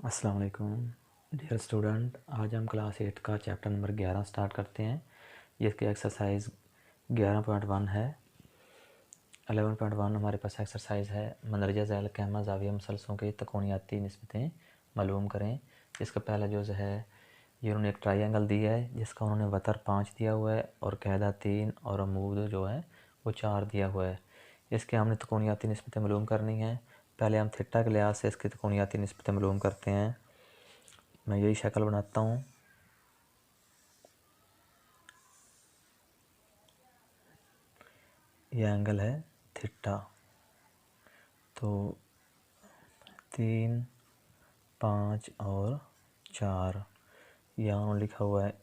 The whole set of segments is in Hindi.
अस्सलाम वालेकुम डियर स्टूडेंट। आज हम क्लास 8 का चैप्टर नंबर 11 स्टार्ट करते हैं। इसकी एक्सरसाइज 11.1 है। 11.1 हमारे पास एक्सरसाइज है। मंदरजा ज़ैल कहमा ज़ाविया मुसलसलों की तकोनियाती निस्बतें मालूम करें। इसका पहला जुज़ है, ये उन्होंने एक ट्रायंगल दिया है जिसका उन्होंने वतर 5 दिया हुआ है और कहदा 3 और अमूद जो है वो 4 दिया हुआ है। इसके हमने तकोनियाती निस्बतें मालूम करनी है। पहले हम थीटा के लिहाज से इसकी तकोनियाती निस्बतें मालूम करते हैं। मैं यही शक्ल बनाता हूँ। यह एंगल है थीटा। तो 3, 5 और 4 यहाँ लिखा हुआ है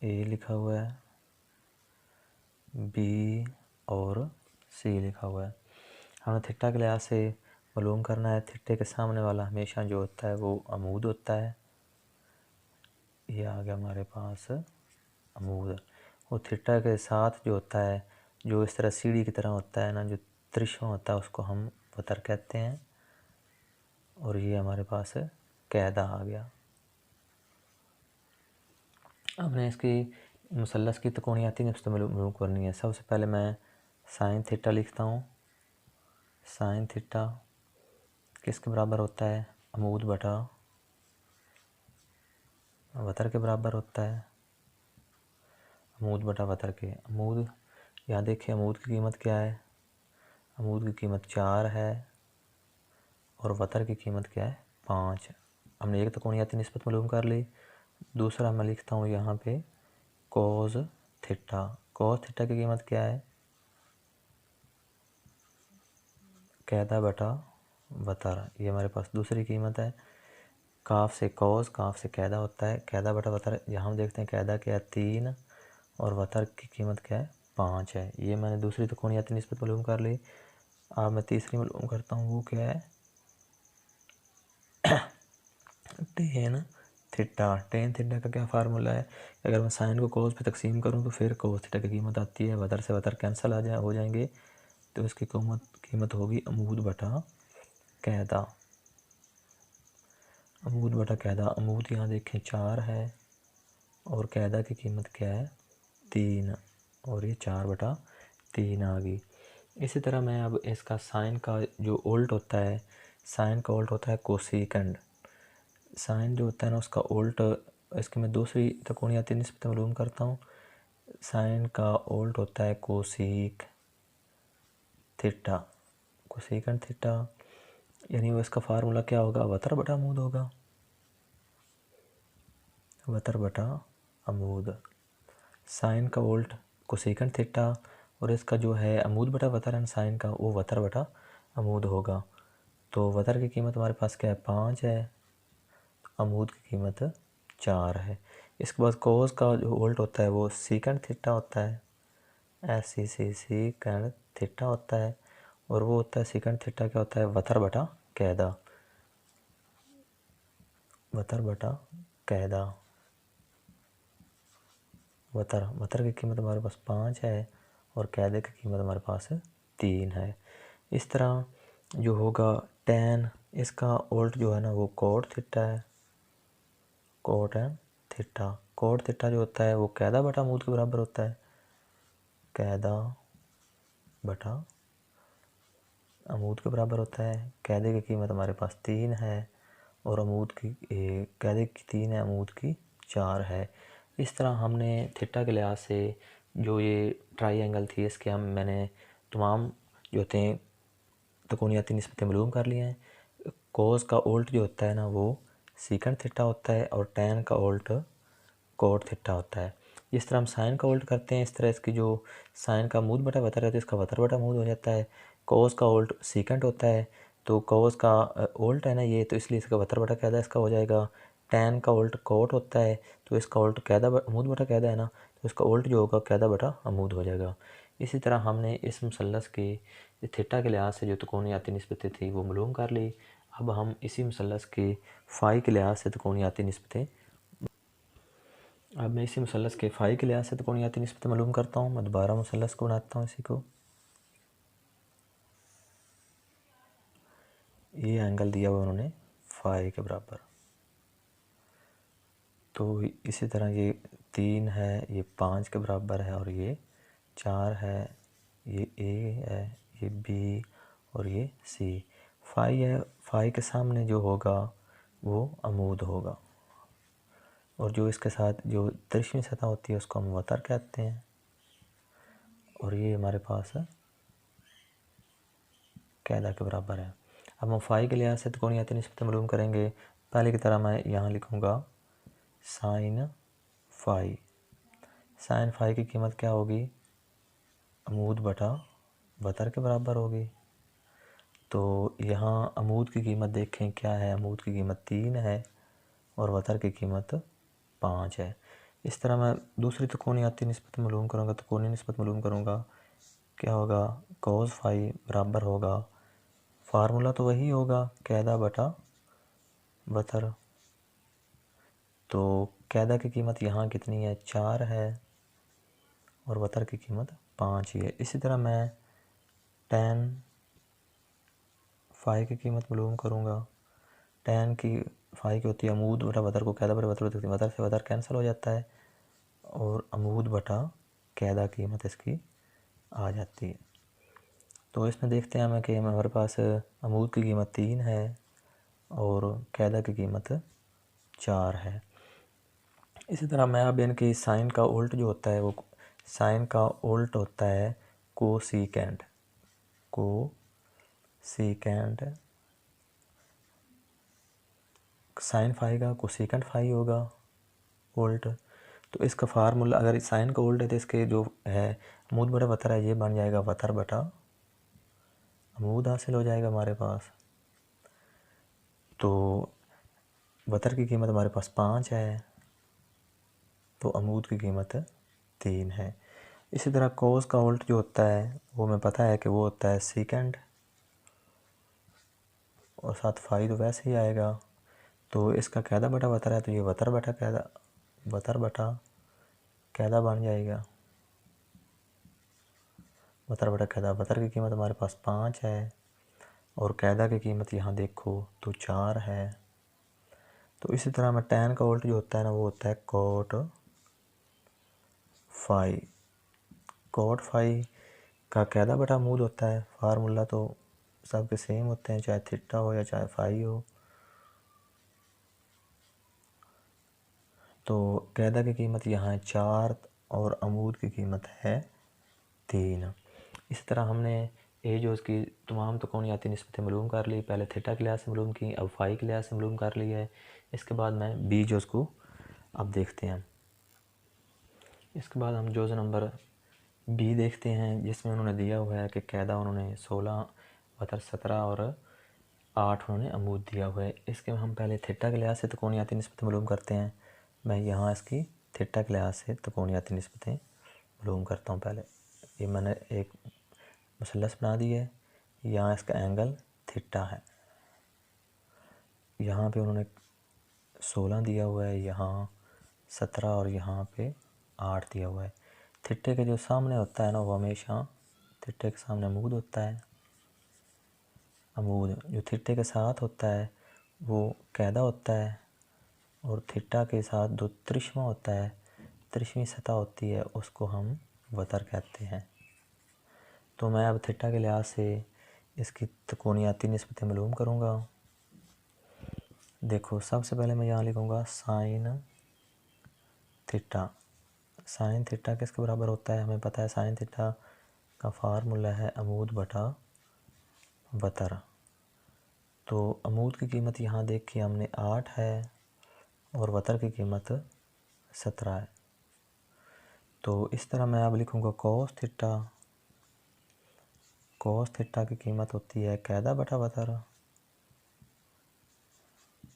ए लिखा हुआ है, बी और सी लिखा हुआ है। हमें थीटा के लिहाज से मालूम करना है। थीटे के सामने वाला हमेशा जो होता है वो अमूद होता है। ये आ गया हमारे पास अमूद। और थीटा के साथ जो होता है, जो इस तरह सीढ़ी की तरह होता है ना, जो त्रिशा होता है, उसको हम वतर कहते हैं। और ये हमारे पास कैदा आ गया। हमने इसकी मुसल्लस की तकोनियाती निस्बत मालूम करनी है। सबसे पहले मैं साइन थीटा लिखता हूँ। साइन थीटा किसके बराबर होता है? अमूद बटा वतर के बराबर होता है। अमूद बटा वतर के। अमूद, यहाँ देखिए अमूद की कीमत क्या है? अमूद की कीमत 4 है और वतर की कीमत क्या है? 5। हमने एक तकोनियाती निस्बत मालूम कर ली। दूसरा मैं लिखता हूँ यहाँ पे कोस थीटा। कोस थीटा की कीमत क्या है? कैदा बटा वतर। ये हमारे पास दूसरी कीमत है। काफ से कोस, काफ से कैदा होता है। कैदा बटा वतर, यहाँ हम देखते हैं कैदा क्या है? 3 और वतर की कीमत क्या है? 5 है। ये मैंने दूसरी तकोनियाती निस्बत मालूम कर ली। अब मैं तीसरी मालूम करता हूँ, वो क्या है? Tan theta. टेन थीटा का क्या फार्मूला है? अगर मैं साइन को कोस पे तकसीम करूँ तो फिर कोस थीटा की कीमत आती है। वतर से वतर कैंसिल हो जाएंगे, तो इसकी कीमत होगी अमूद बटा कैदा। अमूद बटा कैदा। अमूद यहाँ देखें 4 है और कैदा की कीमत क्या है? 3, और ये 4 बटा 3 आ गई। इसी तरह मैं अब इसका साइन का जो उल्ट होता है, साइन का उल्ट होता है कोसेकेंड। साइन जो होता है ना उसका उल्ट, इसकी मैं दूसरी तकोनियाती निस्बत मालूम करता हूँ। साइन का उल्ट होता है कोसीक थीटा। कोसेकेंड थीटा, यानी वो इसका फार्मूला क्या होगा? वतर बटा अमूद होगा। वतर बटा अमूद। साइन का उल्ट कोसेकेंड थीटा, और इसका जो है अमूद बटा वतर है साइन का, वो वतर बटा अमूद होगा। तो वतर की कीमत हमारे पास क्या है? 5 है। अमूद की कीमत 4 है। इसके बाद कोस का जो उल्ट होता है वो सीकेंड थीटा होता है। सीकेंड थीटा होता है, और वो होता है सीकेंड थीटा क्या होता है? वतर बटा कैदा। वतर बटा कैदा। वतर की कीमत हमारे पास 5 है और कैदे की कीमत हमारे पास 3 है। इस तरह जो होगा टैन, इसका उल्ट जो है ना वो कोट थीटा है। Cot and theta. Cot theta जो होता है वो कैदा बटा अमूद के बराबर होता है। कैदा बटा अमूद के बराबर होता है। कैदे की कीमत हमारे पास 3 है और अमूद की कैदे की 3 है, अमूद की 4 है। इस तरह हमने थीटा के लिहाज से जो ये ट्रायंगल थी इसके मैंने तमाम जो होते हैं तकोनियाती निस्बतें मालूम कर लिए हैं। कोस का उल्ट जो होता है ना वो सीकेंड थीटा होता है और टैन का उल्ट कोट थीटा होता है। जिस तरह हम साइन का उल्ट करते हैं, इस तरह इसकी जो साइन का अमूद बटा वतर है तो इसका वतर बटा अमूद हो जाता है। कोस का उल्ट सीकेंड होता है, तो कोस का उल्ट है ना ये, तो इसलिए इसका वतर बटा कैदा इसका हो जाएगा। टैन का उल्ट कोट होता है, तो इसका उल्ट कैदा अमूद बटा कैदा है ना, तो इसका उल्ट जो होगा कैदा बटा अमूद हो जाएगा। इसी तरह हमने इस मुसल्लस के थीटा के लिहाज से जो तकोनियाती निस्बतें थी वो मालूम कर ली। अब हम इसी मुसल्लस के फ़ाई के लिहाज से तकोनियाती निस्बतें अब मैं इसी मुसल्लस के फ़ाई के लिहाज से तकोनियाती निस्बतें मालूम करता हूँ। मैं दोबारा मुसल्लस को बनाता हूँ इसी को। ये एंगल दिया हुआ उन्होंने फाई के बराबर। तो इसी तरह ये 3 है, ये 5 के बराबर है, और ये 4 है, ये ए है, ये बी और ये सी। फाई है, फाई के सामने जो होगा वो अमूद होगा, और जो इसके साथ जो तिरछी सतह होती है उसको हम वतर कहते हैं। और ये हमारे पास कैदा के बराबर है। अब हम फाई के लिहाज से त्रिकोणीय निस्बतें मालूम करेंगे। पहले की तरह मैं यहाँ लिखूँगा साइन फाई। साइन फाई की कीमत क्या होगी? अमूद बटा वतर के बराबर होगी। तो यहाँ अमूद की कीमत देखें क्या है। अमूद की कीमत 3 है और वतर की कीमत 5 है। इस तरह मैं दूसरी त्रिकोणीय निस्बत मालूम करूँगा, त्रिकोणीय निस्बत मालूम करूँगा। क्या होगा? कोस फाई बराबर होगा, फार्मूला तो वही होगा, कैदा बटा वतर। तो कैदा की कीमत यहाँ कितनी है? 4 है, और वतर की कीमत 5 ही है। इसी तरह मैं टैन फाई की कीमत मालूम करूँगा। टैन की फाई की होती है अमूद बटा वतर को कैदा बटा वतर होती है। वतर से वतर कैंसिल हो जाता है, और अमूद बटा कैदा कीमत इसकी आ जाती है। तो इसमें देखते हैं हमें कि हमारे पास अमूद की कीमत 3 है और कैदा की कीमत 4 है। इसी तरह मैं अब इनकी साइन का उल्ट जो होता है वो साइन का उल्ट होता है कोसीकेंट। कोसीकेंट साइन फाई का कोसीकेंट फाई होगा उल्ट। तो इसका फार्मूला अगर साइन का उल्ट है तो इसके जो है अमूद बटा वतर है, ये बन जाएगा वतर बटा अमूद हासिल हो जाएगा हमारे पास। तो वतर की कीमत हमारे पास 5 है, तो अमूद की कीमत 3 है। इसी तरह कोस का उल्ट जो होता है वो हमें पता है कि वो होता है सीकेंड, और साथ फाई तो वैसे ही आएगा। तो इसका कैदा बटा वतर है, तो ये वतर बटा कैदा बन जाएगा। वतर बटा कैदा। वतर की कीमत हमारे पास 5 है, और कैदा की कीमत यहाँ देखो तो 4 है। तो इसी तरह में टैन का उल्ट जो होता है ना वो होता है कोट फाई। कोट फाई का कैदा बटा अमूद होता है। फार्मूला तो सबके सेम होते हैं, चाहे थीटा हो या चाहे फाई हो। तो कैदा की कीमत यहाँ है 4 और अमूद की कीमत है 3। इस तरह हमने ए जो उसकी तमाम त्रिकोणीय निस्बतें मालूम कर ली। पहले थीटा के लिहाज से मालूम की, अब फाई के लिहाज से मालूम कर ली है। इसके बाद मैं बी जो उसको अब देखते हैं। इसके बाद हम जोज़ नंबर बी देखते हैं, जिसमें उन्होंने दिया हुआ है कि कैदा उन्होंने 16 वतर 17 और 8 उन्होंने अमूद दिया हुआ है। इसके हम पहले थीटा के लिहाज से त्रिकोणीय निस्बतें मालूम करते हैं। मैं यहाँ इसकी थीटा के लिहाज से त्रिकोणीय निस्बतें मालूम करता हूँ। पहले ये मैंने एक मुसल्लस बना दी है, यहाँ इसका एंगल थीटा है। यहाँ पे उन्होंने 16 दिया हुआ है, यहाँ 17 और यहाँ पे 8 दिया हुआ है। थीटे के जो सामने होता है ना वो हमेशा थीटे के सामने अमूद होता है। अमूद जो थीटे के साथ होता है वो कैदा होता है, और थीटा के साथ जो त्रिशमा होता है, त्रिशवी सतह होती है, उसको हम वतर कहते हैं। तो मैं अब थीटा के लिहाज से इसकी त्रिकोणीय निस्बतें मालूम करूँगा। देखो सबसे पहले मैं यहाँ लिखूँगा साइन थीटा। साइन थीटा किसके बराबर होता है? हमें पता है साइन थीटा का फार्मूला है अमूद बटा वतर। तो अमूद की कीमत यहाँ देखिए हमने 8 है, और वतर की कीमत 17 है। तो इस तरह मैं अब लिखूँगा कोस थीटा। कोस थीटा की कीमत होती है कैदा बटा वतर।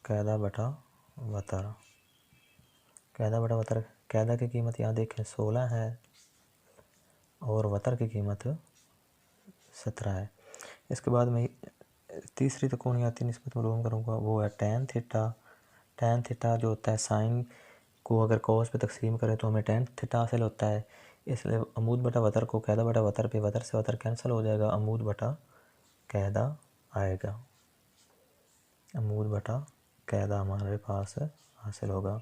कैदा बटा वतर। कैदा बटा वतर। कैदा की कीमत यहाँ देखें 16 है, और वतर की कीमत 17 है। इसके बाद मैं तीसरी त्रिकोणीय निस्बत मालूम करूँगा, वो है टैन थीटा। टैन थीटा जो होता है साइन को अगर कोस पे तकसीम करें तो हमें टैन थीटा हासिल होता है। इसलिए अमूद बटा वतर को कैदा बटा वतर पे वतर से वतर कैंसिल हो जाएगा, अमूद बटा कैदा आएगा। अमूद बटा कैदा हमारे पास हासिल होगा।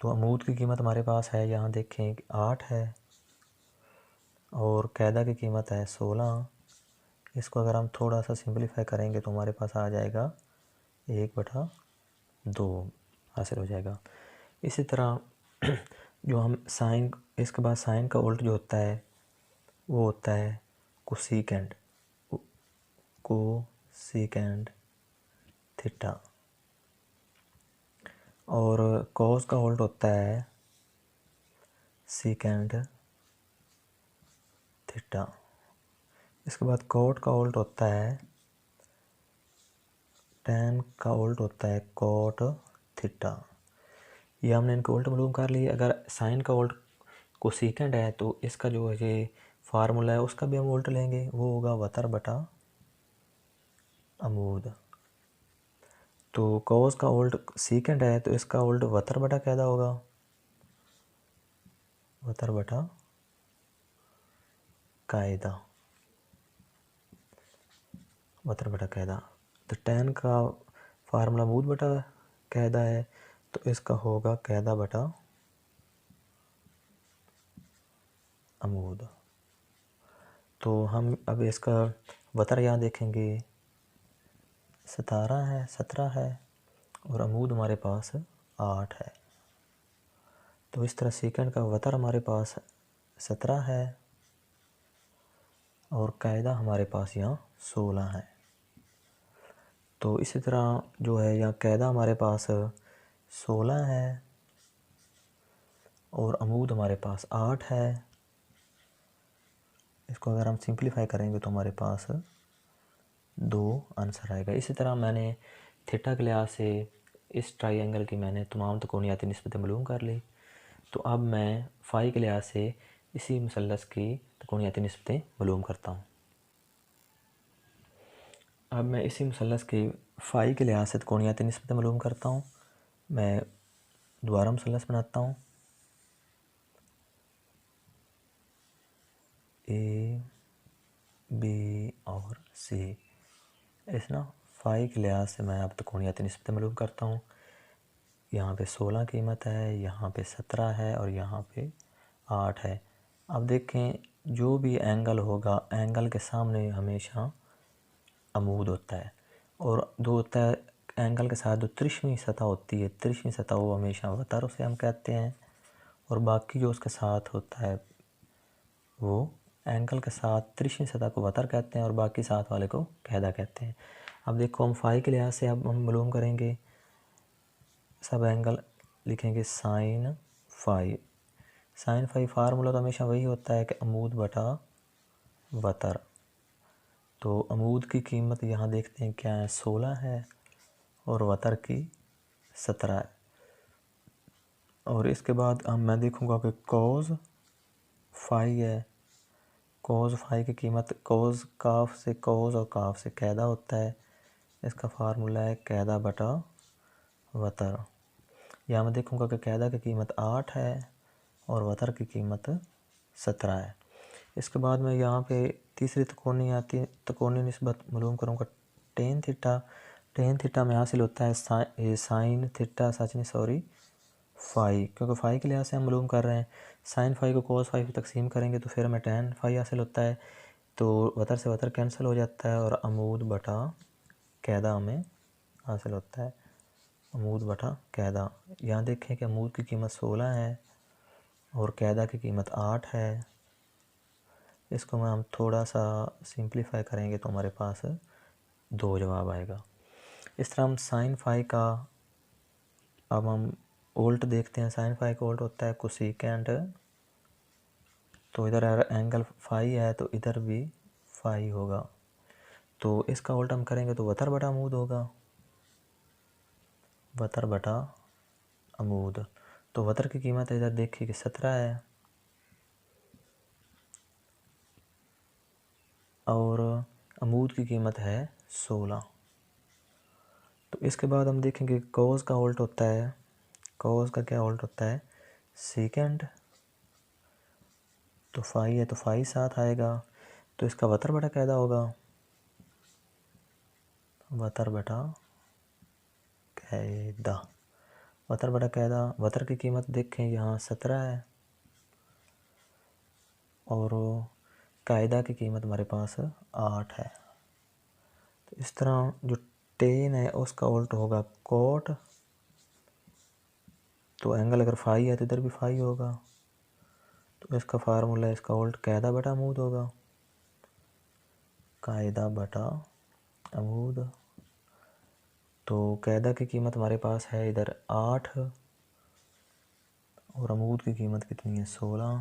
तो अमूद की कीमत हमारे पास है, यहाँ देखें 8 है और कैदा की कीमत है 16। इसको अगर हम थोड़ा सा सिंपलीफाई करेंगे तो हमारे पास आ जाएगा 1/2 हासिल हो जाएगा। इसी तरह जो हम साइन, इसके बाद साइन का उल्ट जो होता है वो होता है कोसेकेंड, कोसेकेंड थीटा, और कॉस का उल्ट होता है सेकेंड थीटा। इसके बाद कोट का उल्ट होता है टैन, का उल्ट होता है कोट थीटा। ये हमने इनको उल्ट मालूम कर लिए। अगर साइन का उल्ट कोसेकेंड है तो इसका जो है ये फार्मूला है उसका भी हम उल्ट लेंगे, वो होगा वतर बटा अमूद। तो कॉस का उल्ट सेकेंड है तो इसका उल्ट वतर बटा कैदा होगा, वतर बटा कायदा, वतर बटा कैदा। तो टैन का फार्मूला अमूद बटा कैदा है तो इसका होगा कैदा बटा अमूद। तो हम अब इसका वतर यहाँ देखेंगे 17 है और अमूद हमारे पास 8 है। तो इस तरह सेकंड का वतर हमारे पास 17 है और कायदा हमारे पास यहाँ 16 है। तो इसी तरह जो है यहाँ कायदा हमारे पास 16 है और अमूद हमारे पास 8 है। इसको अगर हम सिंप्लीफाई करेंगे तो हमारे पास 2 आंसर आएगा। इसी तरह मैंने थीटा के लिहाज से इस ट्राइंगल की मैंने तमाम त्रिकोणीयती निस्बतें मालूम कर ली। तो अब मैं फ़ाई के लिहाज से इसी मुसल्लस की त्रिकोणीयती निस्बतें मालूम करता हूँ। अब मैं इसी मुसल्लस की फ़ाई के लिहाज से त्रिकोणीयती निस्बतें मालूम करता हूँ। मैं दोबारा मुसल्लस बनाता हूँ, ए बी और सी। इस ना फ़ाई के लिहाज से मैं अब त्रिकोणीयती निस्बतें मालूम करता हूँ। यहाँ पे 16 कीमत है, यहाँ पे 17 है और यहाँ पे 8 है। अब देखें जो भी एंगल होगा, एंगल के सामने हमेशा अमूद होता है, और जो होता है एंगल के साथ जो तिरछवी सतह होती है, तिरछवी सतह वो हमेशा वतर उसे हम कहते हैं, और बाकी जो उसके साथ होता है वो एंगल के साथ तिरछवी सतह को वतर कहते हैं और बाकी साथ वाले को कैदा कहते हैं। अब देखो हम फ़ाई के लिहाज से अब हम मालूम करेंगे, सब एंगल लिखेंगे sine phi. Sine phi formula तो हमेशा वही होता है कि अमूद बटा वतर। तो अमूद की कीमत यहाँ देखते हैं क्या है, 16 है और वतर की 17 है। और इसके बाद हम मैं देखूँगा कि कॉस फ़ाई है। कॉस फ़ाई की कीमत कॉस काफ से कॉस और काफ से कैदा होता है, इसका फार्मूला है कैदा बटा वतर। यहाँ मैं देखूँगा कि कैदा की कीमत 8 है और वतर की कीमत 17 है। इसके बाद मैं यहाँ पे तीसरी त्रिकोणीय निस्बत मालूम करूँगा टेन थीटा। टेन थीटा में हासिल होता है साइन थीटा, सच नहीं सॉरी फ़ाई, क्योंकि फ़ाई के लिहाज से हम मालूम कर रहे हैं। साइन फ़ाई को कोस फ़ाई पे तकसीम करेंगे तो फिर हमें टेन फ़ाई हासिल होता है। तो वतर से वतर कैंसिल हो जाता है और अमूद बटा कैदा हमें हासिल होता है, अमूद बटा कैदा। यहाँ देखें कि अमूद की कीमत 16 है और कैदा की कीमत 8 है। इसको हम थोड़ा सा सिंप्लीफाई करेंगे तो हमारे पास 2 जवाब आएगा। इस तरह हम साइन फ़ाई का अब हम उल्ट देखते हैं। साइन फ़ाई का उल्ट होता है कोसेकेंड। तो इधर अगर एंगल फ़ाई है तो इधर भी फ़ाई होगा, तो इसका उल्ट हम करेंगे तो वतर बटा अमूद होगा, वतर बटा अमूद। तो वतर की कीमत इधर देखिए कि 17 है और अमूद की कीमत है 16। तो इसके बाद हम देखेंगे कॉस का उल्ट होता है, कॉस का क्या उल्ट होता है सेकेंड। तो फ़ाई है तो फ़ाई साथ आएगा, तो इसका वतर बटा कैदा होगा, वतर बटा कायदा। वतर बटा कायदा। वतर की कीमत देखें यहाँ 17 है और कायदा की कीमत हमारे पास 8 है। तो इस तरह जो टेन है उसका उल्ट होगा कोट। तो एंगल अगर फाई है तो इधर भी फाई होगा। तो इसका फार्मूला इसका उल्ट कायदा बटा अमूद होगा। कायदा बटा अमूद। तो कायदा की कीमत हमारे पास है इधर 8 और अमूद की कीमत कितनी है 16।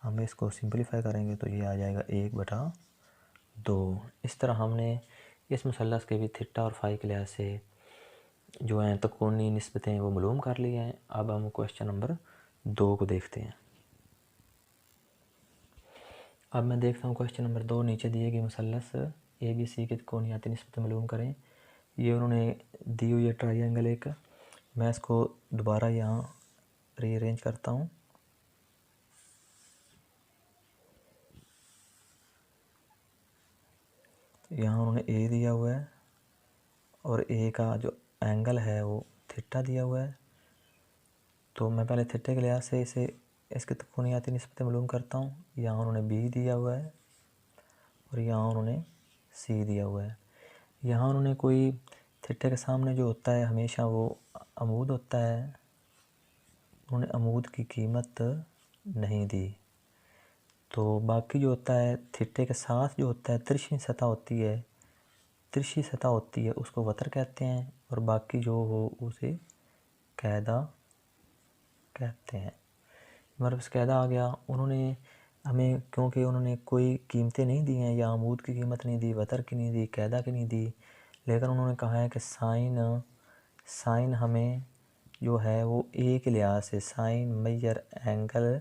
हम इसको सिंपलीफाई करेंगे तो ये आ जाएगा 1/2। इस तरह हमने इस मुसल्लस के भी थीटा और फाई के लिहाज से जो हैं तकोनी निस्बतें वो मालूम कर ली हैं। अब हम क्वेश्चन नंबर 2 को देखते हैं। अब मैं देखता हूँ क्वेश्चन नंबर 2। नीचे दिए गए मुसल्लस ABC के तकोनियाती निस्बतें मालूम करें। ये उन्होंने दी हुई है ट्रायंगल एक। मैं इसको दोबारा यहाँ रीअरेंज करता हूँ। यहाँ उन्होंने A दिया हुआ है और A का जो एंगल है वो थीटा दिया हुआ है। तो मैं पहले थीटे के लिहाज से इसे इसके तकोनियाती निस्बतें मालूम करता हूँ। यहाँ उन्होंने B दिया हुआ है और यहाँ उन्होंने C दिया हुआ है। यहाँ उन्होंने कोई थीटे के सामने जो होता है हमेशा वो अमूद होता है। उन्होंने अमूद की कीमत नहीं दी। तो बाकी जो होता है थीटे के साथ जो होता है तिरछी सतह होती है उसको वतर कहते हैं और बाकी जो हो उसे कायदा कहते हैं। हमारे पास कायदा आ गया। उन्होंने हमें क्योंकि उन्होंने कोई कीमतें नहीं दी हैं या अमूद की कीमत नहीं दी, वतर की नहीं दी, कायदा की नहीं दी, लेकिन उन्होंने कहा है कि साइन हमें जो है वो ए के लिहाज से साइन मैयर एंगल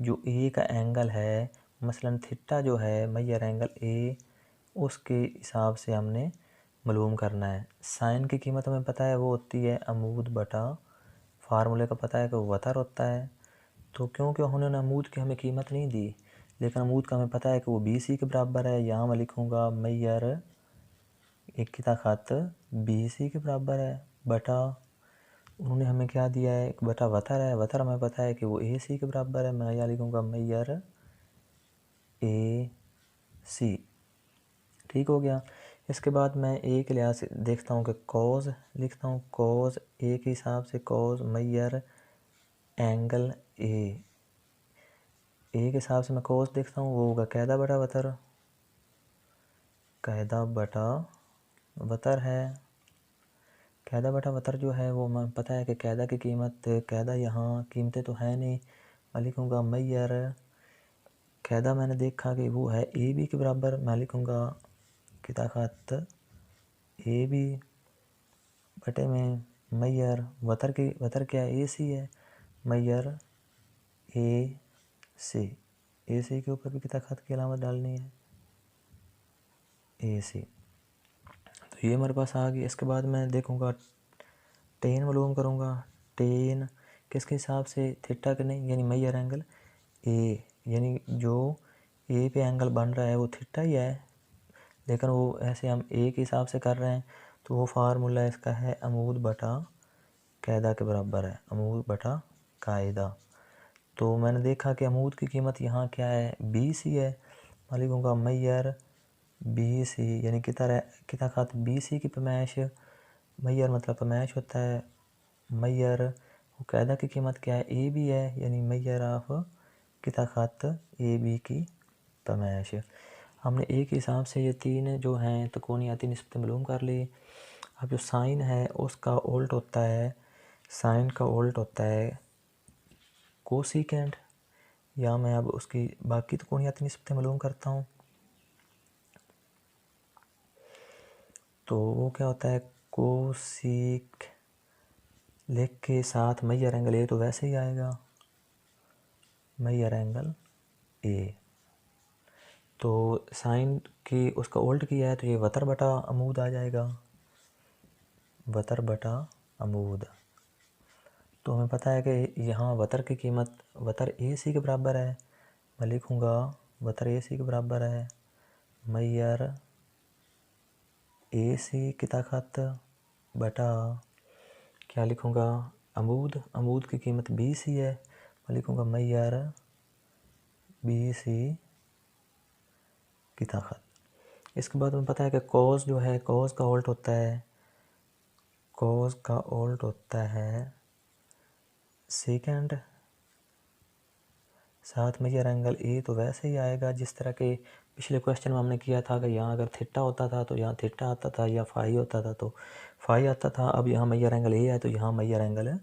जो ए का एंगल है मसलन थीटा जो है मैयर एंगल ए उसके हिसाब से हमने मालूम करना है। साइन की कीमत हमें पता है वो होती है अमूद बटा फार्मूले का पता है कि वो वतर होता है। तो क्योंकि उन्होंने अमूद की हमें कीमत नहीं दी लेकिन अमूद का हमें पता है कि वो BC के बराबर है। यहाँ मैं लिखूँगा मैयर एक की ताकत BC के बराबर है बटा उन्होंने हमें क्या दिया है एक बटा वतर है। वतर हमें पता है कि वो AC के बराबर है। मैं यहाँ लिखूँगा मैयर AC। ठीक हो गया। इसके बाद मैं ए के लिहाज से देखता हूँ कि कॉज लिखता हूँ। कॉज ए के हिसाब से कॉज मैयर एंगल ए के हिसाब से मैं कॉज देखता हूँ वो होगा कायदा बटा वतर। कायदा बटा वतर है। कायदा बटा वतर जो है वो मैं पता है कि कायदा की कीमत कायदा यहाँ कीमतें तो है नहीं। मैं लिखूँगा मैयर कायदा मैंने देखा कि वो है AB के बराबर। मैं लिखूँगा की ताकत AB बटे में मैयर वतर क्या है AC है मैयर AC के ऊपर भी की ताकत की अलामत डालनी है AC। तो ये हमारे पास आ गई। इसके बाद मैं देखूँगा टेन मालूम करूँगा। टेन किसके हिसाब से थीटा के नहीं यानी मैयर एंगल A यानी जो A पे एंगल बन रहा है वो थीटा ही है लेकिन वो ऐसे हम A के हिसाब से कर रहे हैं तो वो फार्मूला इसका है अमूद बटा कायदा के बराबर है। अमूद बटा कायदा। तो मैंने देखा कि अमूद की कीमत यहाँ क्या है BC है। मैं लिखूँगा मैयर BC यानी की ताकत BC की पैमाइश। मैयर मतलब पैमाइश होता है मैयर वो कायदा की कीमत क्या है AB है यानी मैयर ऑफ की ताकत AB की पैमाइश। हमने A के हिसाब से ये तीन जो हैं तकोनियाती निस्बतें मालूम कर ली। अब जो साइन है उसका उल्ट होता है साइन का उल्ट होता है कोसिकेंट। या मैं अब उसकी बाकी तकोनियाती निस्बतें मालूम करता हूँ। तो वो क्या होता है कोसिक लिख के साथ मैयर एंगल A तो वैसे ही आएगा मैयर एंगल A। तो साइन की उसका उल्ट किया है तो ये वतर बटा अमूद आ जाएगा वतर बटा अमूद। तो हमें पता है कि यहाँ वतर की कीमत वतर AC के बराबर है। मैं लिखूँगा वतर AC के बराबर है मैयर AC की ताकत बटा क्या लिखूँगा, अमूद की कीमत बी सी है, मैं लिखूँगा मैयर बी सी की ताकत। इसके बाद हमें पता है कि कॉस जो है, कॉस का उल्ट होता है सेकेंड, साथ में ये एंगल ए तो वैसे ही आएगा जिस तरह के पिछले क्वेश्चन में हमने किया था कि यहाँ अगर थीटा होता था तो यहाँ थीटा आता था, या फाई होता था तो फाई आता था। अब यहाँ मैयर एंगल ए है तो यहाँ मैयर एंगल ए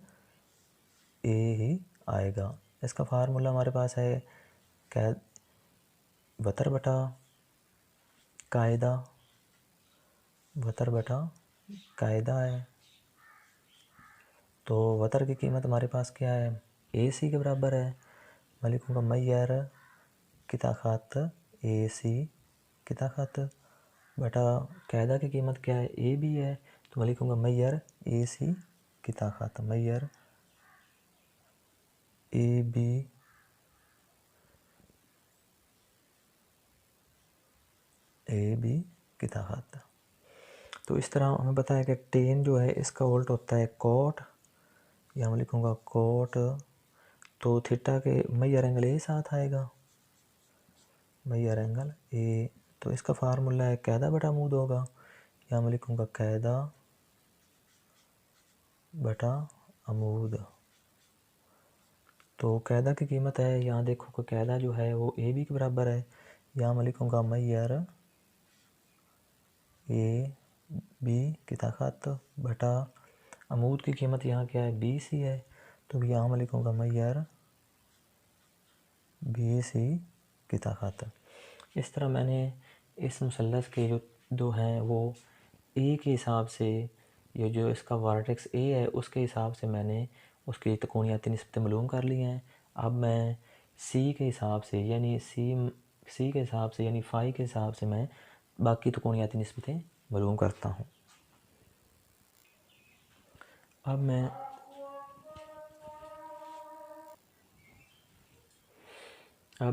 ही आएगा। इसका फार्मूला हमारे पास है वतर बटा कायदा है। तो वतर की कीमत हमारे पास क्या है, ए सी के बराबर है। मैं लिखूँगा मैयर की ताकत ए सी की ताकत बटा कायदा की कीमत क्या है, ए बी है, तो मैं लिखूँगा मैयर ए सी की ताकत, मैयर ए बी की ताकत। तो इस तरह हमें पता है कि टेन जो है इसका उल्ट होता है कोट, या मैं लिखूँगा कोट, तो थीटा के मैयर एंगल ए साथ आएगा, मैयर एंगल ए, तो इसका फार्मूला है कायदा बटा अमूद होगा, या मैं लिखूँगा कायदा बटा अमूद। तो कायदा की कीमत है, यहाँ देखो कि कायदा जो है वो ए बी के बराबर है, यहाँ मैं लिखूँगा मैयर ए बी की ताकत बटा अमूद की कीमत यहाँ क्या है, बी सी है, तो यहाँ मैं लिखूँगा मैयर बी सी की ताकत। इस तरह मैंने इस मुसल्लस के जो दो हैं वो ए के हिसाब से, ये जो इसका वर्टेक्स ए है उसके हिसाब से मैंने उसकी त्रिकोणीयती निस्बतें मालूम कर ली हैं। अब मैं सी के हिसाब से यानी सी के हिसाब से यानी फाई के हिसाब से मैं बाकी त्रिकोणीयती निस्बतें मालूम करता हूँ। अब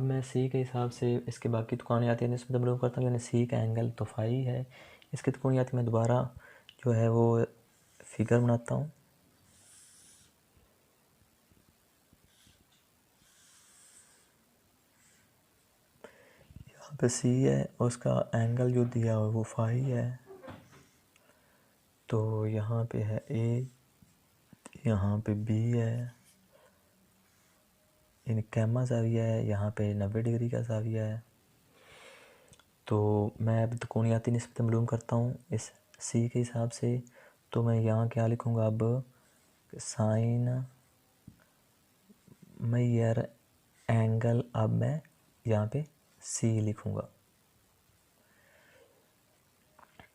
मैं सी के हिसाब से इसके बाकी त्रिकोणीयती निस्बतें मालूम करता हूँ, यानी सी का एंगल तो फाई है। इसकी त्रिकोणीयती में दोबारा जो है वो फिगर बनाता हूँ। यहाँ पे सी है, उसका एंगल जो दिया हुआ वो फाई है, तो यहाँ पे है ए, यहाँ पे बी है, इन कैमा ज़ाविया है, यहाँ पे 90 डिग्री का ज़ाविया है। तो मैं अब त्रिकोणीयती निस्बत मालूम करता हूँ इस सी के हिसाब से। तो मैं यहाँ क्या लिखूँगा, अब साइन मैयर एंगल, अब मैं यहाँ पे सी लिखूँगा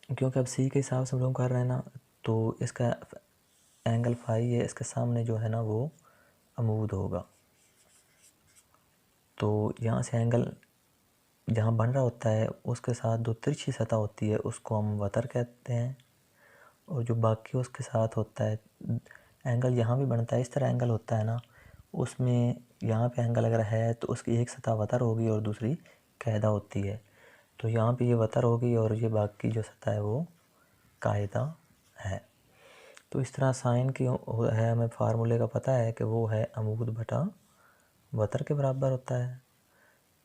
क्योंकि अब सी के हिसाब से मालूम कर रहे हैं ना, तो इसका एंगल फाई है, इसके सामने जो है ना वो अमूद होगा। तो यहाँ से एंगल जहाँ बन रहा होता है उसके साथ जो तिरछी सतह होती है उसको हम वतर कहते हैं, और जो बाकी उसके साथ होता है एंगल यहाँ भी बनता है, इस तरह एंगल होता है ना, उसमें यहाँ पे एंगल अगर है तो उसकी एक सतह वतर होगी और दूसरी कायदा होती है। तो यहाँ पे ये वतर होगी और ये बाकी जो सतह है वो कायदा है। तो इस तरह साइन की है, हमें फार्मूले का पता है कि वो है अमूद बटा वतर के बराबर होता है।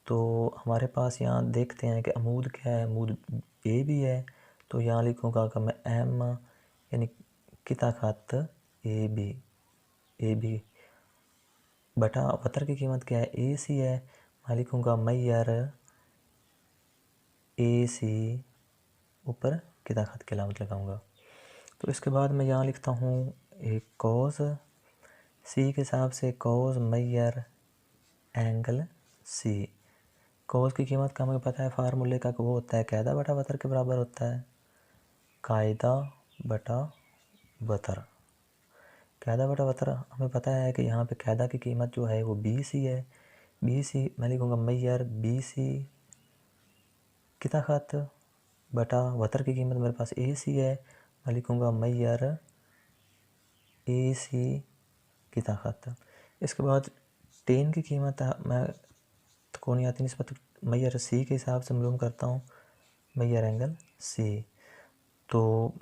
तो हमारे पास यहाँ देखते हैं कि अमूद क्या है, अमूद ए भी है, तो यहाँ लिखूँगा कि मैं एम यानी की ताकत ए बी बटा वतर की कीमत क्या है, ए सी है, मैं लिखूँगा मैयर ए सी ऊपर की ताकत की अलामत लगाऊँगा। तो इसके बाद मैं यहाँ लिखता हूँ एक कॉस सी के हिसाब से cos Maihar angle C. Cos की कीमत का हमें पता है फार्मूले का कि वो होता है कायदा बटा वतर के बराबर होता है, कायदा बटा वतर। कायदा बटा वतर हमें पता है कि यहाँ पे कायदा की कीमत जो है वो बी सी है, बी सी मैं लिखूँगा मैयर बी सी की ताकत बटा वतर की कीमत मेरे पास ए सी है, मैं लिखूँगा मैयर ए सी की ताकत। इसके बाद टेन की कीमत मैं त्रिकोणीयती निस्बत मैयर सी के हिसाब से मालूम करता हूँ, मैयर एंगल सी। तो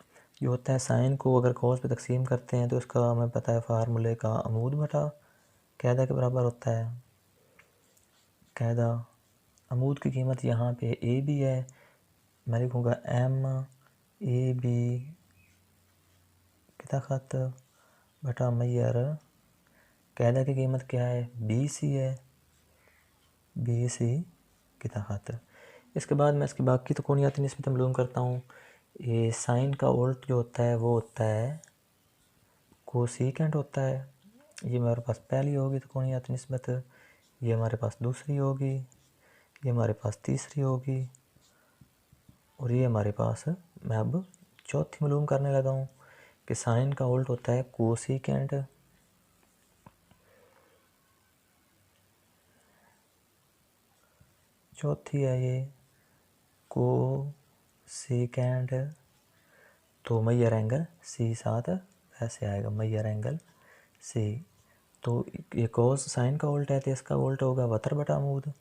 ये होता है साइन को अगर कॉस पे तकसीम करते हैं तो इसका हमें पता है फार्मूले का अमूद बटा कायदा के बराबर होता है। कायदा अमूद की कीमत यहाँ पे ए बी है, मैं लिखूँगा एम ए बी किता खत बटा मैयर। कायदा की कीमत क्या है, बी सी है, बी सी किता खत। इसके बाद मैं इसकी बाकी तकोनियाती निस्बत मालूम करता हूँ। ये साइन का उल्ट जो होता है वो होता है कोसीकेंट होता है। ये हमारे पास पहली होगी तकोनियाती निस्बत, ये हमारे पास दूसरी होगी, ये हमारे पास तीसरी होगी और ये हमारे पास मैं अब चौथी मालूम करने लगा हूँ कि साइन का उल्ट होता है कोसीकेंट। चौथी है ये कोसीकेंट, तो मैयर एंगल सी साथ ऐसे आएगा, मैयर एंगल सी। तो ये कोस साइन का उल्ट है तो इसका उल्ट होगा वतर बटा अमूद,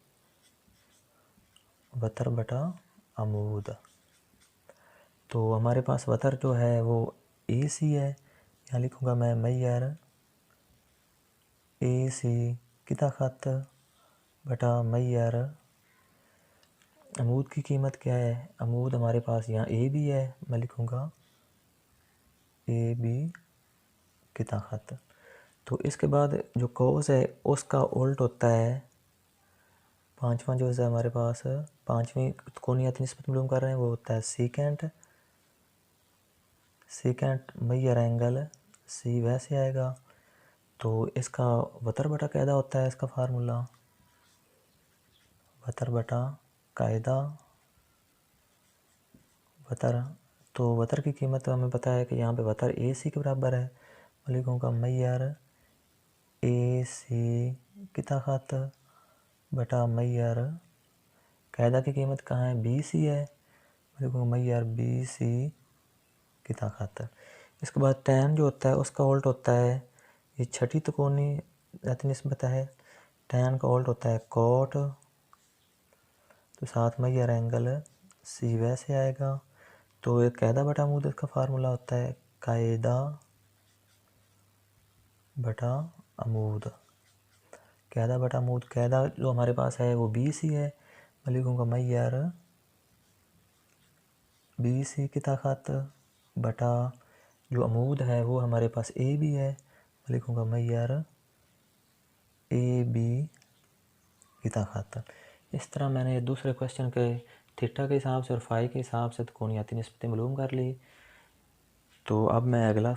वतर बटा अमूद। तो हमारे पास वतर जो है वो ए सी है, यहाँ लिखूँगा मैं मैयर ए सी किता खत बटा मैयर। अमूद की कीमत क्या है, अमूद हमारे पास यहाँ ए बी है, मैं लिखूँगा ए बी किता खत। तो इसके बाद जो कोस है उसका उल्ट होता है, पांचवा जो है हमारे पास पांचवी कोनियाती निस्बत मालूम कर रहे हैं वो होता है secant. Secant Maihar angle C वैसे आएगा, तो इसका वतर बटा कायदा होता है, इसका फार्मूला वतर बटा कायदा वतर। तो वतर की कीमत हमें पता है कि यहाँ पे वतर ए सी के बराबर है, मैं लिखूँगा मैयर ए सी किता खत बटा मैयर। कायदा की कीमत कहाँ है, बी सी है, मैं लिखूँगा मैयर बी सी किता खत। इसके बाद टैन जो होता है उसका उल्ट होता है, ये छठी तकोनी निस्बत है, टैन का उल्ट होता है कोट, तो साथ मैयर एंगल सी वैसे आएगा। तो एक कायदा बटा अमूद इसका फार्मूला होता है कायदा बटा अमूद। कायदा बटा अमूद, कायदा जो हमारे पास है वो बी सी है, मैं लिखूँगा मैयर बी सी किता खत बटा जो अमूद है वो हमारे पास ए बी है, मैं लिखूँगा मैयर ए बी किता खत। इस तरह मैंने दूसरे क्वेश्चन के थीटा के हिसाब से और फाई के हिसाब से तकोनियाती निस्बतें मालूम कर ली। तो अब मैं अगला